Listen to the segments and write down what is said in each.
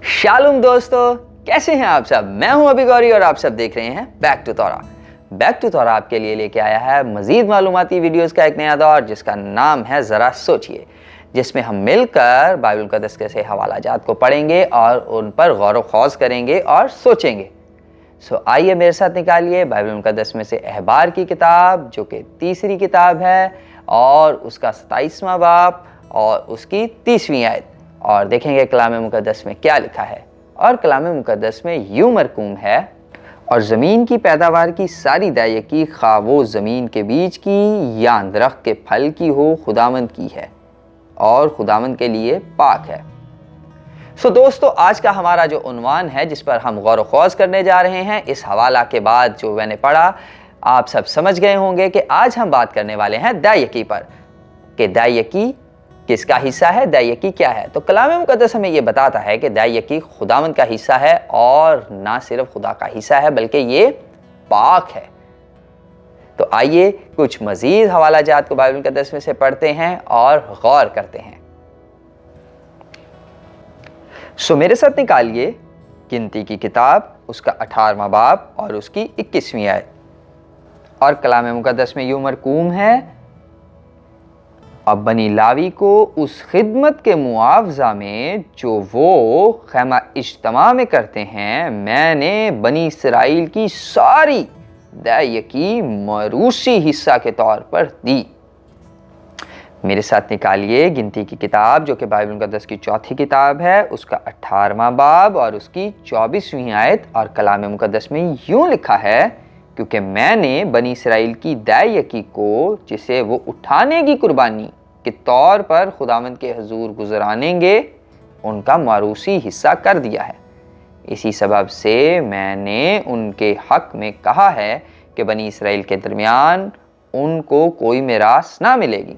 शालूम दोस्तों, कैसे हैं आप सब। मैं हूं अभी गौरी और आप सब देख रहे हैं बैक टू तौरा। बैक टू तौरा आपके लिए लेके आया है मजीद मालूमाती वीडियोस का एक नया दौर, जिसका नाम है ज़रा सोचिए, जिसमें हम मिलकर बाइबल मुक़द्दस के से हवालाजात को पढ़ेंगे और उन पर गौर व खौज करेंगे और सोचेंगे। आइए मेरे साथ निकालिए बाइबल मुक़द्दस में से अहबार की किताब, जो कि तीसरी किताब है, और उसका 27वां बाब और उसकी 30वीं आयत, और देखेंगे कलाम मुक़द्दस में क्या लिखा है। और कलाम मुक़द्दस में यूं मरकूम है, और ज़मीन की पैदावार की सारी दायकी, खा वो ज़मीन के बीज की या दरख्त के फल की हो, खुदावंद की है और खुदावंद के लिए पाक है। दोस्तों, आज का हमारा जो उन्वान है, जिस पर हम गौर व खौज करने जा रहे हैं, इस हवाला के बाद जो मैंने पढ़ा, आप सब समझ गए होंगे कि आज हम बात करने वाले हैं दायकी पर, कि दायकी किसका हिस्सा है, दायकी क्या है। तो कलाम मुक़द्दस हमें ये बताता है कि दायकी खुदावंद का हिस्सा है, और ना सिर्फ खुदा का हिस्सा है बल्कि ये पाक है। तो आइए कुछ मजीद हवालाजात को बाइबल मुक़द्दस में से पढ़ते हैं और गौर करते हैं। मेरे साथ निकालिए गिनती की किताब, उसका 18वां बाब और उसकी 21वीं आयत। और कलाम मुक़द्दस में यूं मरकूम है, अब बनी लावी को उस खिदमत के मुआवजा में जो वो खैमा इज्तमा में करते हैं, मैंने बनी इसराइल की सारी दायकी मरूसी हिस्सा के तौर पर दी। मेरे साथ निकालिए गिनती की किताब, जो कि बाइबल मुक़द्दस की चौथी किताब है, उसका 18वां बाब और उसकी 24वीं आयत। और कलाम मुक़द्दस में यूं लिखा है, क्योंकि मैंने बनी इसराइल की दायकी को, जिसे वो उठाने की कुर्बानी के तौर पर खुदावंद के हजूर गुजरानेंगे, उनका मारूसी हिस्सा कर दिया है। इसी सबब से मैंने उनके हक में कहा है कि बनी इसराइल के दरमियान उनको कोई मिरास ना मिलेगी।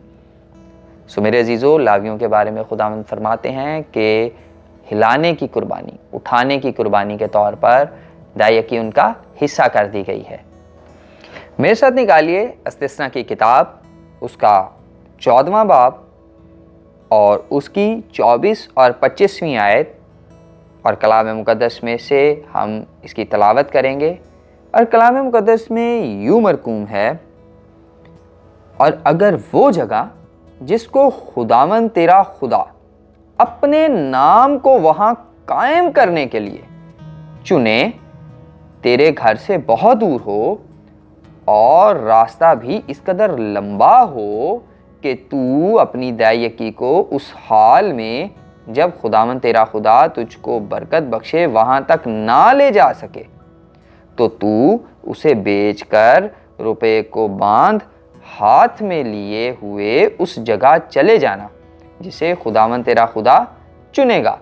मेरे अजीज़ों, लावियों के बारे में खुदावंद फरमाते हैं कि हिलाने की कुर्बानी, उठाने की कुर्बानी के तौर पर दायकी उनका हिस्सा कर दी गई है। मेरे साथ निकालिए इस्तिस्ना की किताब, उसका 14वां बाब और उसकी 24 और 25वीं आयत। और कलाम मुक़द्दस में से हम इसकी तलावत करेंगे। और कलाम मुक़द्दस में यूं मरकूम है, और अगर वो जगह जिसको खुदावंद तेरा खुदा अपने नाम को वहाँ कायम करने के लिए चुने, तेरे घर से बहुत दूर हो, और रास्ता भी इस कदर लंबा हो कि तू अपनी दायकी को उस हाल में, जब खुदावंद तेरा खुदा तुझको बरकत बख्शे, वहाँ तक ना ले जा सके, तो तू उसे बेचकर रुपए को बांध हाथ में लिए हुए उस जगह चले जाना जिसे खुदावंद तेरा खुदा चुनेगा।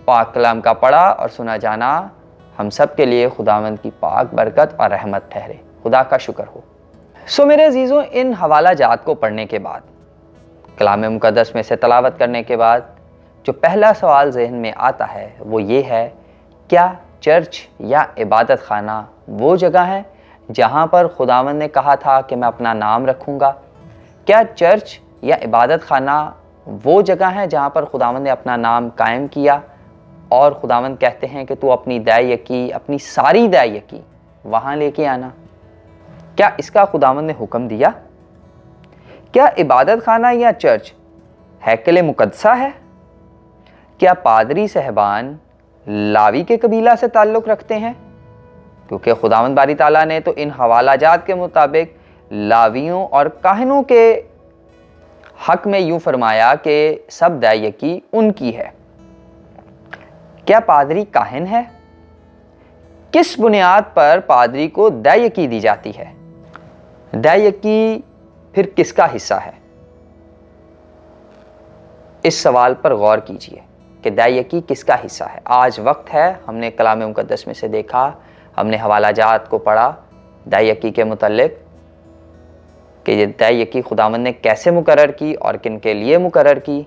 पाक कलाम का पढ़ा और सुना जाना हम सब के लिए खुदावंद की पाक बरकत और रहमत ठहरे। खुदा का शुक्र हो। मेरे अजीज़ों, इन हवाला जात को पढ़ने के बाद, कलाम मुक़द्दस में से तलावत करने के बाद, जो पहला सवाल जहन में आता है वो ये है, क्या चर्च या इबादत खाना वो जगह है जहाँ पर खुदावंद ने कहा था कि मैं अपना नाम रखूँगा? क्या चर्च या इबादत खाना वो जगह है जहाँ पर खुदावंद ने अपना नाम कायम किया, और खुदावंद कहते हैं कि तू अपनी दायकी, अपनी सारी दायकी वहाँ लेके आना? क्या इसका खुदावंद ने हुक्म दिया? क्या इबादत खाना या चर्च हैकल मुक़द्दसा है? क्या पादरी साहबान लावी के कबीला से ताल्लुक़ रखते हैं? क्योंकि खुदावंद बारी ताला ने तो इन हवालाजात के मुताबिक लावियों और काहिनों के हक में यूं फरमाया कि सब दायकी उनकी है। क्या पादरी काहिन है? किस बुनियाद पर पादरी को दायकी दी जाती है? दायकी फिर किसका हिस्सा है? इस सवाल पर गौर कीजिए कि दायकी किसका हिस्सा है। आज वक्त है, हमने कलाम मुक़द्दस में से देखा, हमने हवालाजात को पढ़ा दायकी के मुतल्लिक, कि ये दायकी खुदावंद ने कैसे मुकर्रर की और किन के लिए मुकर्रर की।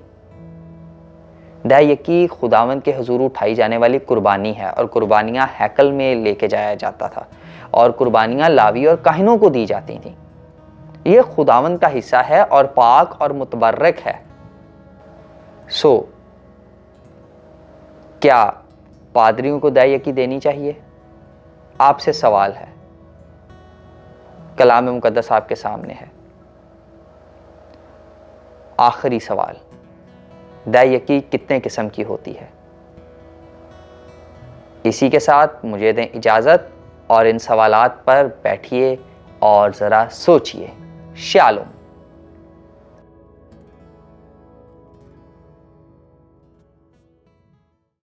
दायकी खुदावंद के हुजूर उठाई जाने वाली कुर्बानी है, और कुर्बानियाँ हैकल में लेके जाया जाता था, और कुर्बानियाँ लावी और काहिनों को दी जाती थीं। ये खुदावंद का हिस्सा है और पाक और मुतबर्रक है। क्या پادریوں کو دائیکی دینی چاہیے؟ آپ سے سوال ہے، کلام مقدس آپ کے سامنے ہے۔ آخری سوال، دائیکی کتنے قسم کی ہوتی ہے؟ اسی کے ساتھ مجھے دیں اجازت اور ان سوالات پر بیٹھیے اور ذرا سوچئے۔ شالوم۔